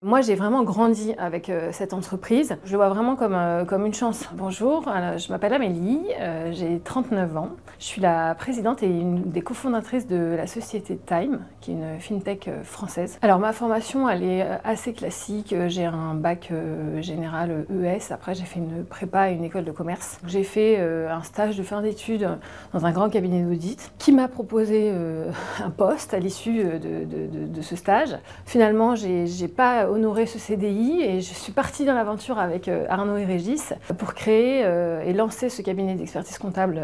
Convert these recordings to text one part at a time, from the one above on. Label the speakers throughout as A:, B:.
A: Moi, j'ai vraiment grandi avec cette entreprise. Je le vois vraiment comme une chance. Bonjour, je m'appelle Amélie, j'ai 39 ans. Je suis la présidente et une des cofondatrices de la société Time, qui est une fintech française. Alors, ma formation, elle est assez classique. J'ai un bac général ES. Après, j'ai fait une prépa et une école de commerce. J'ai fait un stage de fin d'études dans un grand cabinet d'audit qui m'a proposé un poste à l'issue de ce stage. Finalement, j'ai pas honoré ce CDI et je suis partie dans l'aventure avec Arnaud et Régis pour créer et lancer ce cabinet d'expertise comptable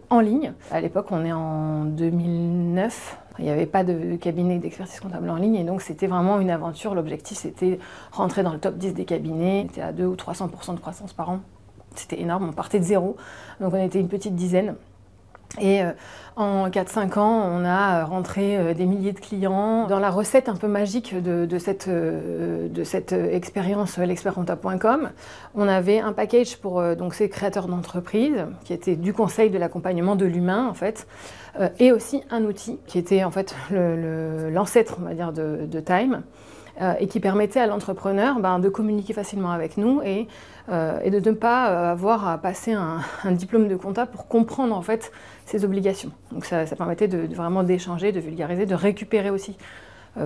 A: en ligne. À l'époque, on est en 2009. Il n'y avait pas de cabinet d'expertise comptable en ligne et donc c'était vraiment une aventure. L'objectif, c'était rentrer dans le top 10 des cabinets. On était à 200 ou 300% de croissance par an. C'était énorme, on partait de zéro. Donc on était une petite dizaine. Et en 4-5 ans, on a rentré des milliers de clients. Dans la recette un peu magique de cette expérience, l'expertcomptable.com, on avait un package pour donc, ces créateurs d'entreprises, qui était du conseil, de l'accompagnement, de l'humain en fait, et aussi un outil qui était en fait l'ancêtre, on va dire, de Time, et qui permettait à l'entrepreneur de communiquer facilement avec nous et de ne pas avoir à passer un diplôme de comptable pour comprendre en fait ses obligations. Donc ça permettait de vraiment d'échanger, de vulgariser, de récupérer aussi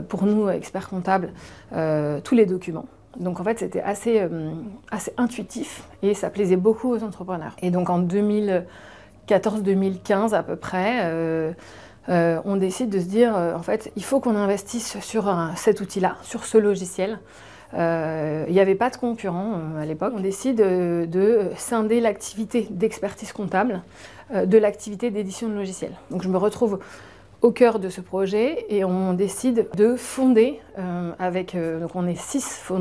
A: pour nous, experts comptables, tous les documents. Donc en fait c'était assez intuitif et ça plaisait beaucoup aux entrepreneurs. Et donc en 2014-2015 à peu près, on décide de se dire, en fait, il faut qu'on investisse sur cet outil-là, sur ce logiciel. Il n'y avait pas de concurrent à l'époque. On décide de scinder l'activité d'expertise comptable de l'activité d'édition de logiciels. Donc je me retrouve au cœur de ce projet et on décide de fonder donc on est 6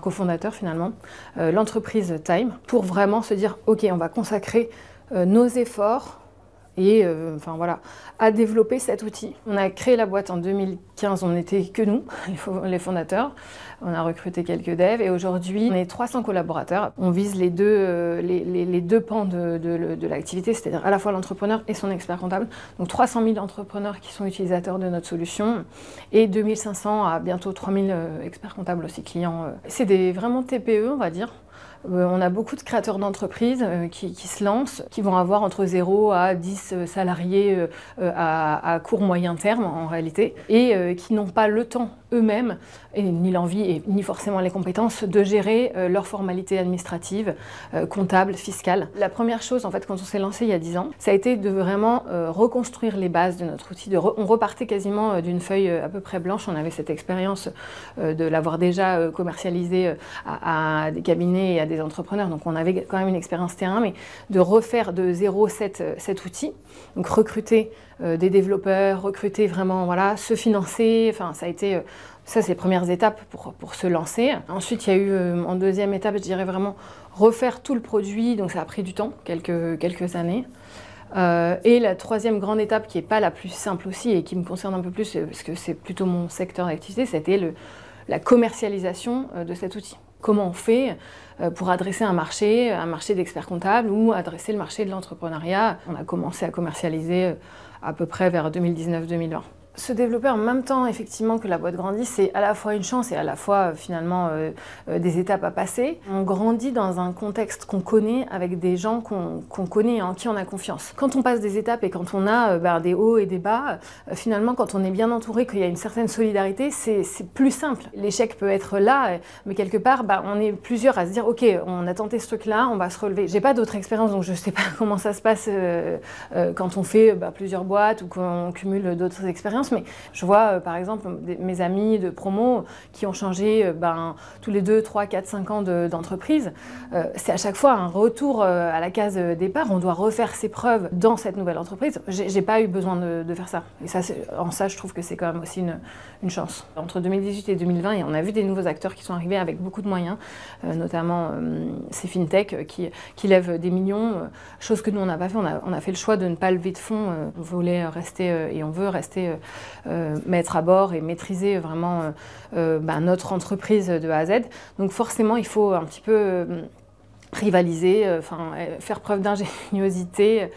A: cofondateurs finalement, l'entreprise Time pour vraiment se dire, ok, on va consacrer nos efforts et à développer cet outil. On a créé la boîte en 2015, on n'était que nous, les fondateurs. On a recruté quelques devs et aujourd'hui, on est 300 collaborateurs. On vise les deux pans de l'activité, c'est-à-dire à la fois l'entrepreneur et son expert comptable. Donc 300 000 entrepreneurs qui sont utilisateurs de notre solution et 2500 à bientôt 3000 experts comptables aussi clients. C'est vraiment TPE, on va dire. On a beaucoup de créateurs d'entreprises qui se lancent, qui vont avoir entre 0 à 10 salariés à court moyen terme en réalité, et qui n'ont pas le temps eux-mêmes, ni l'envie et ni forcément les compétences de gérer leurs formalités administratives, comptables, fiscales. La première chose en fait quand on s'est lancé il y a 10 ans, ça a été de vraiment reconstruire les bases de notre outil. On repartait quasiment d'une feuille à peu près blanche. On avait cette expérience de l'avoir déjà commercialisé à des cabinets et à des entrepreneurs, donc on avait quand même une expérience terrain, mais de refaire de zéro cet outil, donc recruter des développeurs, recruter vraiment, se financer, ça a été, ça c'est les premières étapes pour se lancer. Ensuite il y a eu en deuxième étape, je dirais vraiment refaire tout le produit, donc ça a pris du temps, quelques années. Et la troisième grande étape qui n'est pas la plus simple aussi et qui me concerne un peu plus, parce que c'est plutôt mon secteur d'activité, c'était la commercialisation de cet outil. Comment on fait pour adresser un marché d'experts comptables ou adresser le marché de l'entrepreneuriat. On a commencé à commercialiser à peu près vers 2019-2020. Se développer en même temps effectivement que la boîte grandit, c'est à la fois une chance et à la fois finalement des étapes à passer. On grandit dans un contexte qu'on connaît avec des gens qu'on connaît et en qui on a confiance. Quand on passe des étapes et quand on a des hauts et des bas, finalement quand on est bien entouré, qu'il y a une certaine solidarité, c'est plus simple. L'échec peut être là, mais quelque part on est plusieurs à se dire ok, on a tenté ce truc-là, on va se relever. J'ai pas d'autre expérience donc je sais pas comment ça se passe quand on fait plusieurs boîtes ou qu'on cumule d'autres expériences. Mais je vois par exemple mes amis de promo qui ont changé tous les 2, 3, 4, 5 ans d'entreprise. C'est à chaque fois un retour à la case départ. On doit refaire ses preuves dans cette nouvelle entreprise. J'ai pas eu besoin de faire ça. Et ça, en ça, je trouve que c'est quand même aussi une chance. Entre 2018 et 2020, et on a vu des nouveaux acteurs qui sont arrivés avec beaucoup de moyens, notamment ces fintech qui lèvent des millions, chose que nous on n'a pas fait. On a fait le choix de ne pas lever de fonds. On voulait rester et on veut rester mettre à bord et maîtriser vraiment notre entreprise de A à Z. Donc forcément, il faut un petit peu rivaliser, faire preuve d'ingéniosité,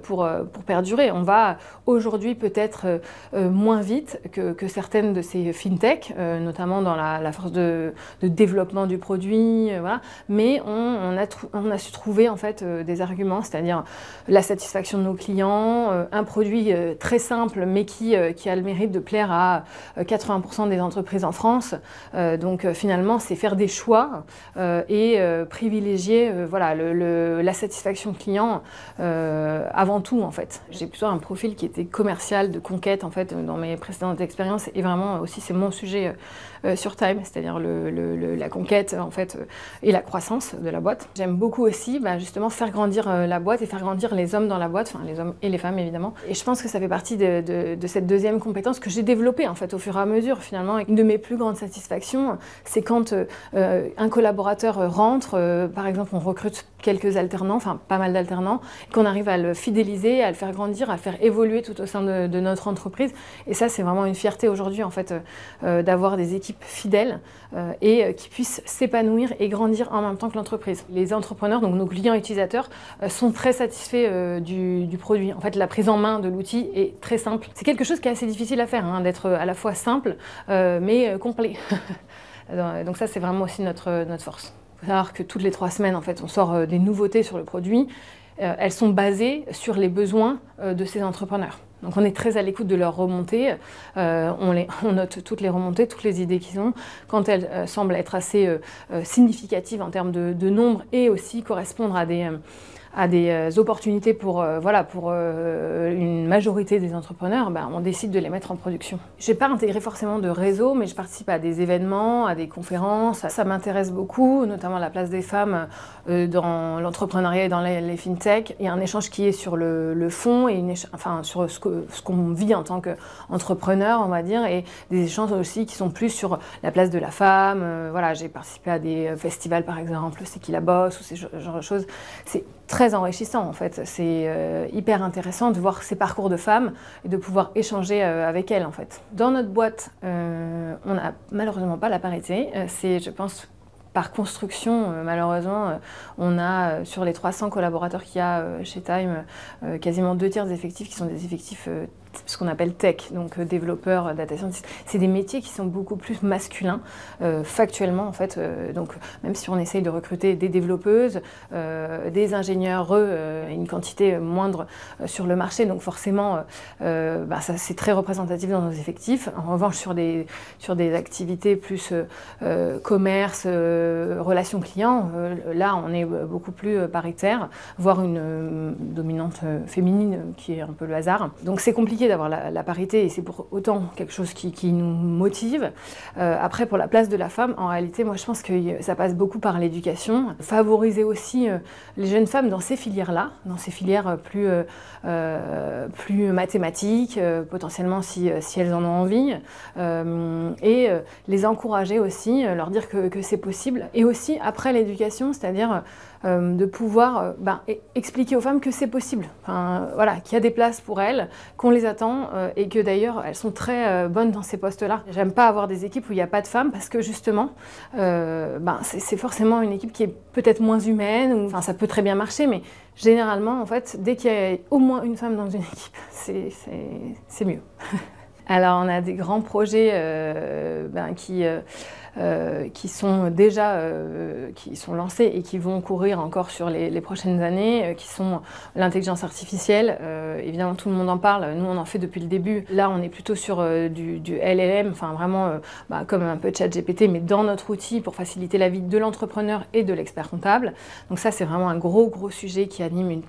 A: pour perdurer. On va aujourd'hui peut-être moins vite que certaines de ces fintech, notamment dans la force de développement du produit, voilà. Mais on a su trouver en fait des arguments, c'est-à-dire la satisfaction de nos clients, un produit très simple mais qui a le mérite de plaire à 80% des entreprises en France. Donc finalement, c'est faire des choix et privilégier voilà, la satisfaction client avant tout en fait. J'ai plutôt un profil qui était commercial, de conquête en fait dans mes précédentes expériences et vraiment aussi c'est mon sujet sur Time, c'est-à-dire la conquête en fait et la croissance de la boîte. J'aime beaucoup aussi justement faire grandir la boîte et faire grandir les hommes dans la boîte, enfin les hommes et les femmes évidemment. Et je pense que ça fait partie de cette deuxième compétence que j'ai développée en fait au fur et à mesure finalement. Une de mes plus grandes satisfactions, c'est quand un collaborateur rentre, par exemple on recrute quelques alternants, enfin pas mal d'alternants, qu'on arrive à le fidéliser, à le faire grandir, à le faire évoluer tout au sein de notre entreprise. Et ça c'est vraiment une fierté aujourd'hui en fait d'avoir des équipes fidèles et qui puissent s'épanouir et grandir en même temps que l'entreprise. Les entrepreneurs, donc nos clients utilisateurs, sont très satisfaits du produit. En fait, la prise en main de l'outil est très simple. C'est quelque chose qui est assez difficile à faire, hein, d'être à la fois simple mais complet. Donc ça, c'est vraiment aussi notre force. Il faut savoir que toutes les 3 semaines, en fait, on sort des nouveautés sur le produit. Elles sont basées sur les besoins de ces entrepreneurs. Donc on est très à l'écoute de leurs remontées, on note toutes les remontées, toutes les idées qu'ils ont, quand elles semblent être assez significatives en termes de nombre et aussi correspondre à des opportunités pour une majorité des entrepreneurs, on décide de les mettre en production. Je n'ai pas intégré forcément de réseau, mais je participe à des événements, à des conférences. Ça m'intéresse beaucoup, notamment la place des femmes dans l'entrepreneuriat et dans les fintech. Il y a un échange qui est sur le fond, et sur ce qu'on vit en tant qu'entrepreneur, on va dire, et des échanges aussi qui sont plus sur la place de la femme. J'ai participé à des festivals, par exemple, C'est qui la bosse, ou ce genre de choses. C'est très enrichissant en fait, c'est hyper intéressant de voir ces parcours de femmes et de pouvoir échanger avec elles en fait. Dans notre boîte, on n'a malheureusement pas la parité, c'est je pense par construction, malheureusement, on a sur les 300 collaborateurs qu'il y a chez Time, quasiment 2/3 des effectifs qui sont des effectifs ce qu'on appelle tech, donc développeurs, data scientists. C'est des métiers qui sont beaucoup plus masculins, factuellement en fait. Donc même si on essaye de recruter des développeuses, des ingénieurs, une quantité moindre sur le marché, donc forcément, ça c'est très représentatif dans nos effectifs. En revanche, sur des activités plus commerce, relations clients, là on est beaucoup plus paritaire, voire une dominante féminine qui est un peu le hasard. Donc c'est compliqué d'avoir la parité et c'est pour autant quelque chose qui nous motive. Après, pour la place de la femme, en réalité, moi je pense que ça passe beaucoup par l'éducation. Favoriser aussi les jeunes femmes dans ces filières-là, dans ces filières plus mathématiques, potentiellement si elles en ont envie, et les encourager aussi, leur dire que c'est possible. Et aussi après l'éducation, c'est-à-dire de pouvoir expliquer aux femmes que c'est possible, qu'il y a des places pour elles, qu'on les attend et que d'ailleurs elles sont très bonnes dans ces postes-là. J'aime pas avoir des équipes où il n'y a pas de femmes parce que justement c'est forcément une équipe qui est peut-être moins humaine, ou ça peut très bien marcher, mais généralement en fait dès qu'il y a au moins une femme dans une équipe, c'est mieux. Alors on a des grands projets qui sont déjà qui sont lancés et qui vont courir encore sur les prochaines années, qui sont l'intelligence artificielle. Évidemment, tout le monde en parle. Nous, on en fait depuis le début. Là, on est plutôt sur du LLM, vraiment comme un peu ChatGPT, mais dans notre outil pour faciliter la vie de l'entrepreneur et de l'expert comptable. Donc ça, c'est vraiment un gros sujet qui anime une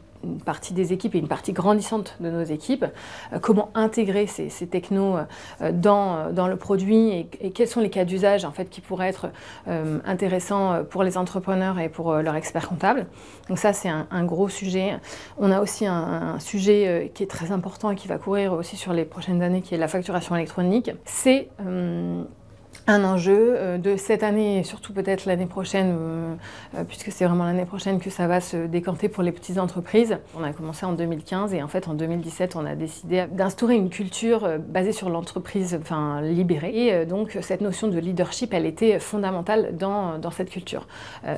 A: partie des équipes et une partie grandissante de nos équipes, comment intégrer ces technos dans le produit et quels sont les cas d'usage en fait qui pourraient être intéressants pour les entrepreneurs et pour leur expert comptable. Donc ça c'est un gros sujet. On a aussi un sujet qui est très important et qui va courir aussi sur les prochaines années, qui est la facturation électronique. C'est un enjeu de cette année et surtout peut-être l'année prochaine, puisque c'est vraiment l'année prochaine que ça va se décanter pour les petites entreprises. On a commencé en 2015 et en fait en 2017 on a décidé d'instaurer une culture basée sur l'entreprise libérée. Et donc cette notion de leadership, elle était fondamentale dans cette culture.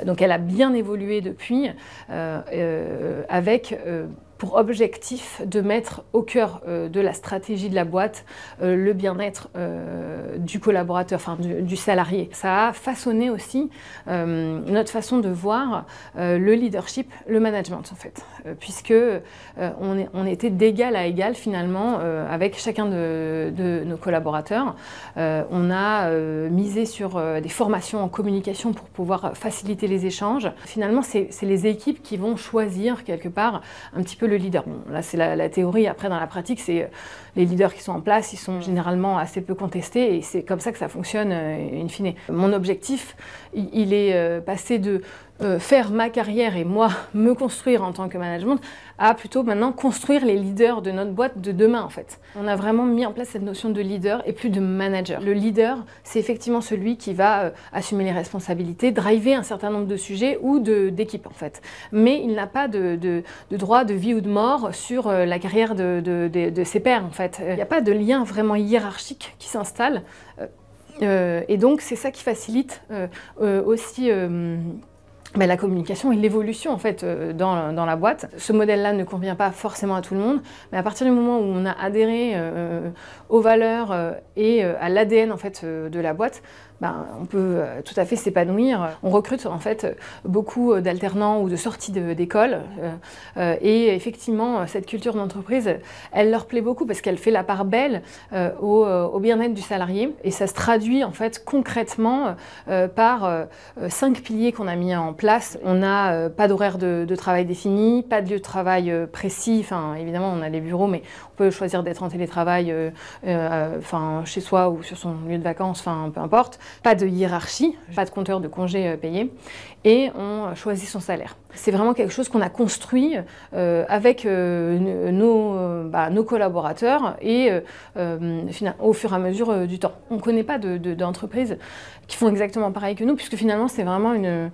A: Donc elle a bien évolué depuis avec pour objectif de mettre au cœur de la stratégie de la boîte le bien-être du collaborateur, enfin du salarié. Ça a façonné aussi notre façon de voir le leadership, le management en fait, puisque on était d'égal à égal finalement avec chacun de nos collaborateurs. On a misé sur des formations en communication pour pouvoir faciliter les échanges. Finalement, c'est les équipes qui vont choisir quelque part un petit peu le leader. Bon, là, c'est la théorie. Après, dans la pratique, c'est les leaders qui sont en place, ils sont généralement assez peu contestés et c'est comme ça que ça fonctionne in fine. Mon objectif, il est passé de faire ma carrière et moi me construire en tant que management à plutôt maintenant construire les leaders de notre boîte de demain en fait. On a vraiment mis en place cette notion de leader et plus de manager. Le leader, c'est effectivement celui qui va assumer les responsabilités, driver un certain nombre de sujets ou d'équipes en fait. Mais il n'a pas de droit de vie ou de mort sur la carrière de ses pairs en fait. Il n'y a pas de lien vraiment hiérarchique qui s'installe et donc c'est ça qui facilite aussi la communication et l'évolution en fait dans la boîte. Ce modèle-là ne convient pas forcément à tout le monde, mais à partir du moment où on a adhéré aux valeurs et à l'ADN en fait de la boîte, on peut tout à fait s'épanouir. On recrute en fait beaucoup d'alternants ou de sorties d'école et effectivement cette culture d'entreprise, elle leur plaît beaucoup parce qu'elle fait la part belle au bien-être du salarié et ça se traduit en fait concrètement par 5 piliers qu'on a mis en place. On n'a pas d'horaire de travail défini, pas de lieu de travail précis, enfin évidemment on a les bureaux mais on peut choisir d'être en télétravail chez soi ou sur son lieu de vacances, peu importe. Pas de hiérarchie, pas de compteur de congés payés et on choisit son salaire. C'est vraiment quelque chose qu'on a construit avec nos collaborateurs et au fur et à mesure du temps. On ne connaît pas d'entreprises qui font exactement pareil que nous puisque finalement c'est vraiment une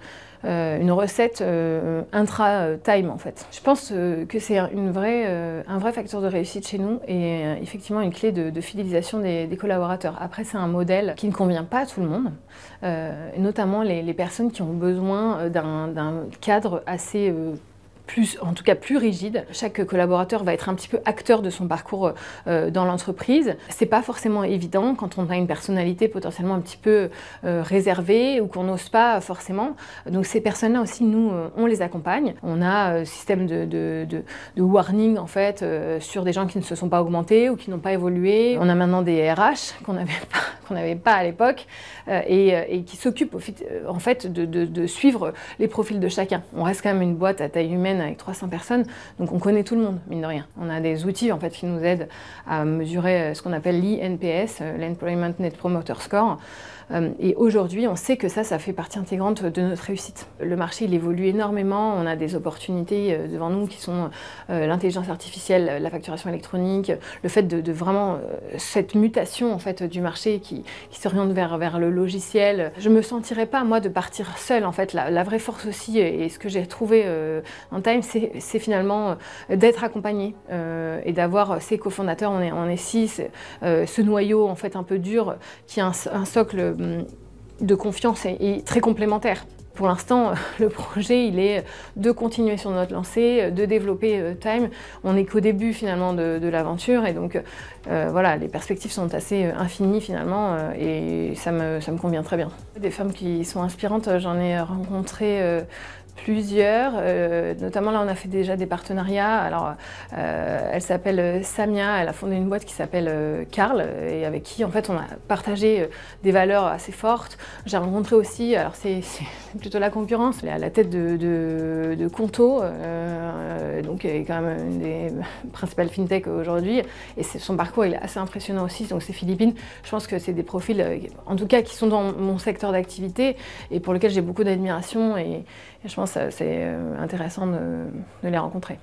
A: recette intra-time en fait. Je pense que c'est un vrai facteur de réussite chez nous et effectivement une clé de fidélisation des collaborateurs. Après c'est un modèle qui ne convient pas à tout le monde, et notamment les personnes qui ont besoin d'un cadre assez en tout cas plus rigide. Chaque collaborateur va être un petit peu acteur de son parcours dans l'entreprise. C'est pas forcément évident quand on a une personnalité potentiellement un petit peu réservée ou qu'on n'ose pas forcément. Donc ces personnes-là aussi, nous, on les accompagne. On a un système de warning en fait sur des gens qui ne se sont pas augmentés ou qui n'ont pas évolué. On a maintenant des RH qu'on n'avait pas à l'époque et qui s'occupent en fait de suivre les profils de chacun. On reste quand même une boîte à taille humaine avec 300 personnes, donc on connaît tout le monde, mine de rien. On a des outils en fait qui nous aident à mesurer ce qu'on appelle l'INPS, l'Employment Net Promoter Score. Et aujourd'hui, on sait que ça fait partie intégrante de notre réussite. Le marché, il évolue énormément. On a des opportunités devant nous qui sont l'intelligence artificielle, la facturation électronique, le fait de vraiment cette mutation en fait du marché qui s'oriente vers le logiciel. Je me sentirais pas moi de partir seule en fait. La vraie force aussi et ce que j'ai trouvé en Time, c'est finalement d'être accompagné et d'avoir ces cofondateurs. On est 6, ce noyau en fait un peu dur qui a un socle de confiance et très complémentaire. Pour l'instant, le projet, il est de continuer sur notre lancée, de développer Time. On n'est qu'au début finalement de l'aventure et donc voilà, les perspectives sont assez infinies finalement et ça me convient très bien. Des femmes qui sont inspirantes, j'en ai rencontré plusieurs, notamment là on a fait déjà des partenariats. Alors elle s'appelle Samia, elle a fondé une boîte qui s'appelle Carl et avec qui en fait on a partagé des valeurs assez fortes. J'ai rencontré aussi, alors c'est plutôt la concurrence, elle est à la tête de Conto, donc elle est quand même une des principales fintech aujourd'hui et son parcours il est assez impressionnant aussi, donc c'est Philippines. Je pense que c'est des profils en tout cas qui sont dans mon secteur d'activité et pour lesquels j'ai beaucoup d'admiration et je pense que c'est intéressant de les rencontrer.